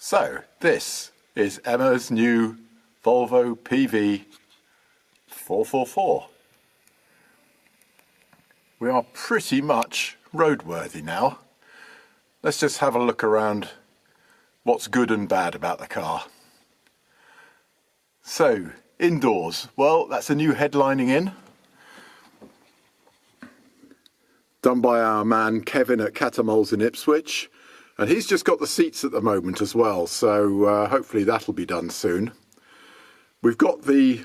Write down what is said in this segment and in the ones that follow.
So this is Emma's new Volvo PV444. We are pretty much roadworthy now. Let's just have a look around what's good and bad about the car. So, indoors, well, that's a new headlining in. Done by our man Kevin at Catamols in Ipswich. And he's just got the seats at the moment as well, so hopefully that'll be done soon. We've got the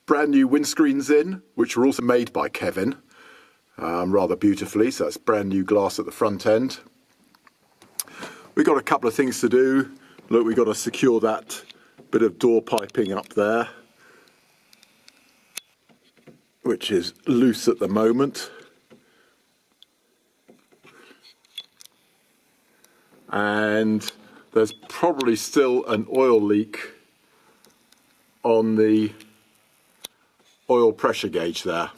brand new windscreens in, which were also made by Kevin, rather beautifully, so that's brand new glass at the front end. We've got a couple of things to do. Look, we've got to secure that bit of door piping up there, which is loose at the moment. And there's probably still an oil leak on the oil pressure gauge there.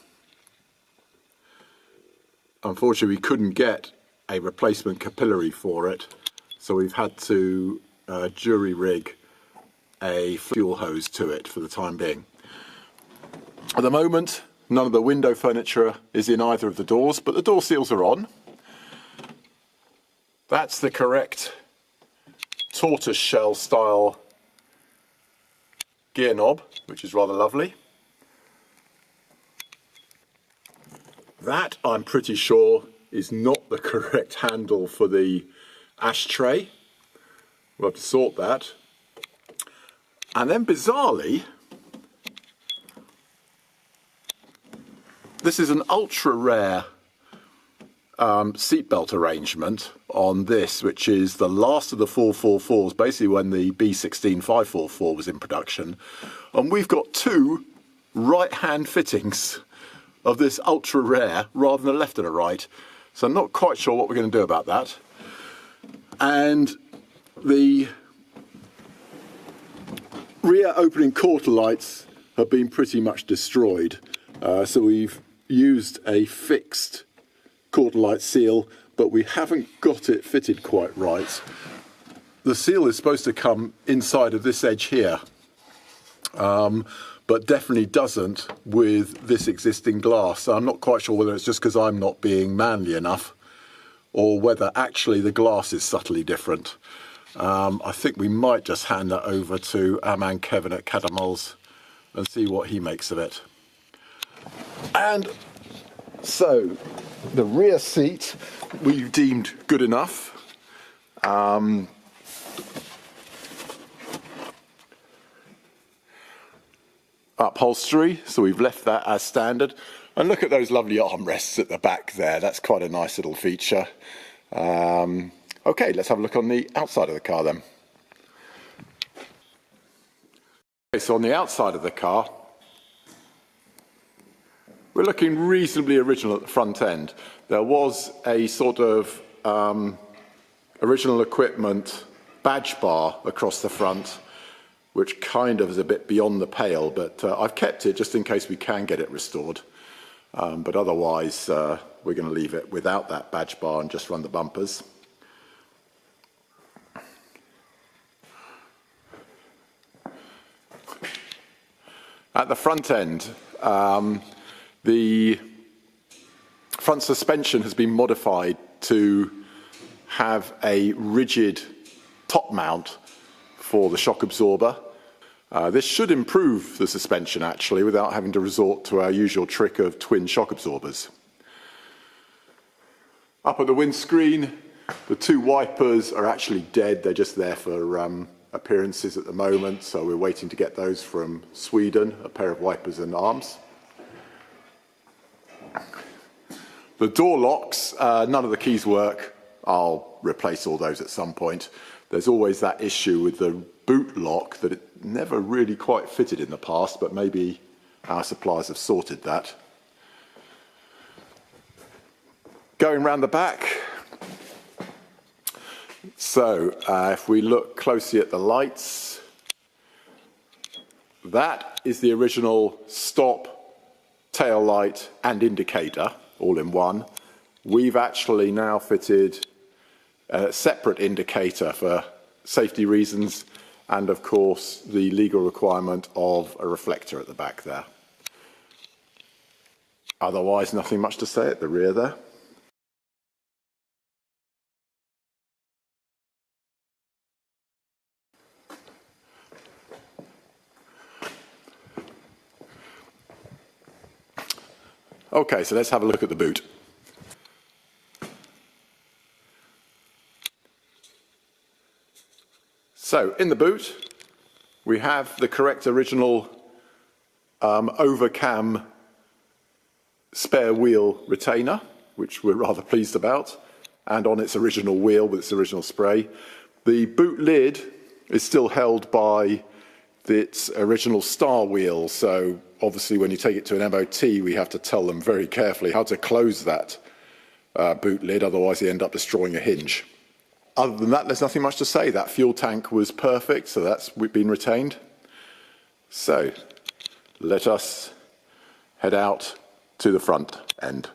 Unfortunately, we couldn't get a replacement capillary for it, so we've had to jury rig a fuel hose to it for the time being. At the moment, none of the window furniture is in either of the doors, but the door seals are on. That's the correct tortoise shell style gear knob, which is rather lovely. That, I'm pretty sure, is not the correct handle for the ashtray. We'll have to sort that. And then bizarrely, this is an ultra rare seatbelt arrangement on this, which is the last of the 444s, basically when the B16 544 was in production. And we've got two right-hand fittings of this ultra rare rather than a left and a right. So I'm not quite sure what we're going to do about that. And the rear opening quarter lights have been pretty much destroyed. So we've used a fixed quarter light seal, but we haven't got it fitted quite right. The seal is supposed to come inside of this edge here, but definitely doesn't with this existing glass. So I'm not quite sure whether it's just because I'm not being manly enough or whether actually the glass is subtly different. I think we might just hand that over to our man Kevin at Catamols and see what he makes of it. And so the rear seat we've deemed good enough. Upholstery, so we've left that as standard. And look at those lovely armrests at the back there. That's quite a nice little feature. Okay, let's have a look on the outside of the car then. Okay, so on the outside of the car, we're looking reasonably original at the front end. There was a sort of original equipment badge bar across the front, which kind of is a bit beyond the pale, but I've kept it just in case we can get it restored. But otherwise, we're going to leave it without that badge bar and just run the bumpers. At the front end, the front suspension has been modified to have a rigid top mount for the shock absorber. This should improve the suspension actually without having to resort to our usual trick of twin shock absorbers. Up at the windscreen, the two wipers are actually dead. They're just there for appearances at the moment, so we're waiting to get those from Sweden, a pair of wipers and arms. The door locks, none of the keys work. I'll replace all those at some point. There's always that issue with the boot lock that it never really quite fitted in the past, but maybe our suppliers have sorted that. Going round the back. So if we look closely at the lights, that is the original stop, tail light and indicator all in one. We've actually now fitted a separate indicator for safety reasons, and of course the legal requirement of a reflector at the back there. Otherwise, nothing much to say at the rear there. Okay, so let's have a look at the boot. So in the boot, we have the correct original overcam spare wheel retainer, which we're rather pleased about, and on its original wheel with its original spray. The boot lid is still held by its original star wheel, so obviously when you take it to an MOT, we have to tell them very carefully how to close that boot lid, otherwise they end up destroying a hinge. Other than that, there's nothing much to say. That fuel tank was perfect, so that's been retained. So let us head out to the front end.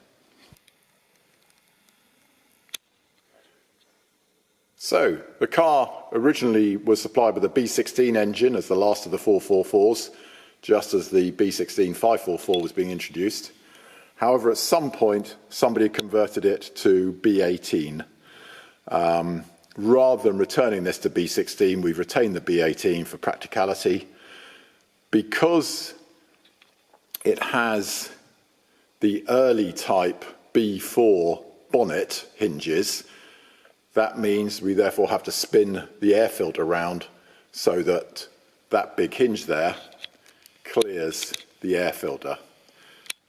So the car originally was supplied with a B16 engine as the last of the 444s, just as the B16 544 was being introduced. However, at some point, somebody converted it to B18. Rather than returning this to B16, we've retained the B18 for practicality. Because it has the early type B4 bonnet hinges, that means we therefore have to spin the air filter around so that that big hinge there clears the air filter.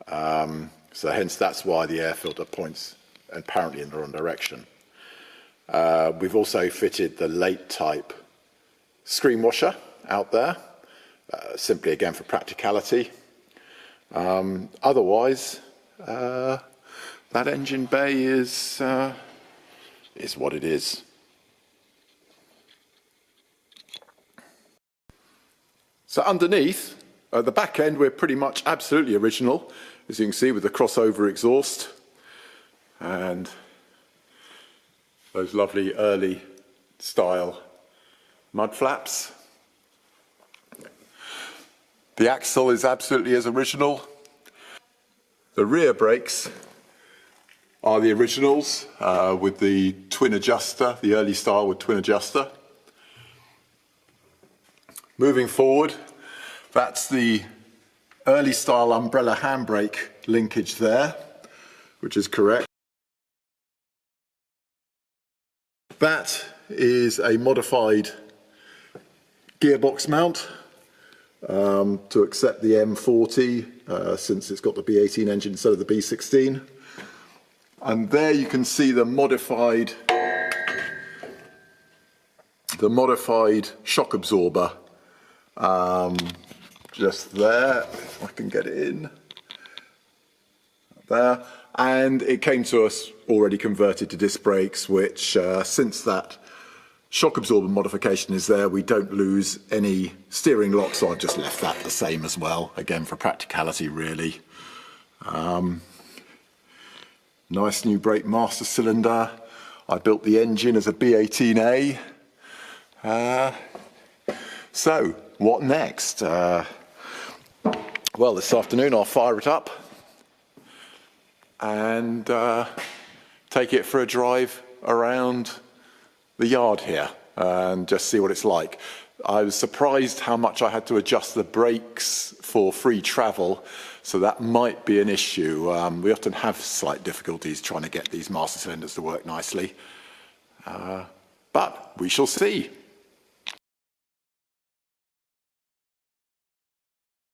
So hence that's why the air filter points apparently in the wrong direction. We've also fitted the late type screen washer out there, simply again for practicality. Otherwise, that engine bay is what it is. So underneath, at the back end, we're pretty much absolutely original, as you can see, with the crossover exhaust and those lovely early style mud flaps. The axle is absolutely as original. The rear brakes are the originals with the twin adjuster, the early style with twin adjuster. Moving forward, that's the early style umbrella handbrake linkage there, which is correct. That is a modified gearbox mount to accept the M40 since it's got the B18 engine instead of the B16. And there you can see the modified shock absorber just there, if I can get it in there. And it came to us already converted to disc brakes, which since that shock absorber modification is there, we don't lose any steering lock, so I've just left that the same as well, again for practicality really. Nice new brake master cylinder. I built the engine as a B18A. So what next? Well, this afternoon I'll fire it up and take it for a drive around the yard here and just see what it's like. I was surprised how much I had to adjust the brakes for free travel, so that might be an issue. We often have slight difficulties trying to get these master cylinders to work nicely, but we shall see.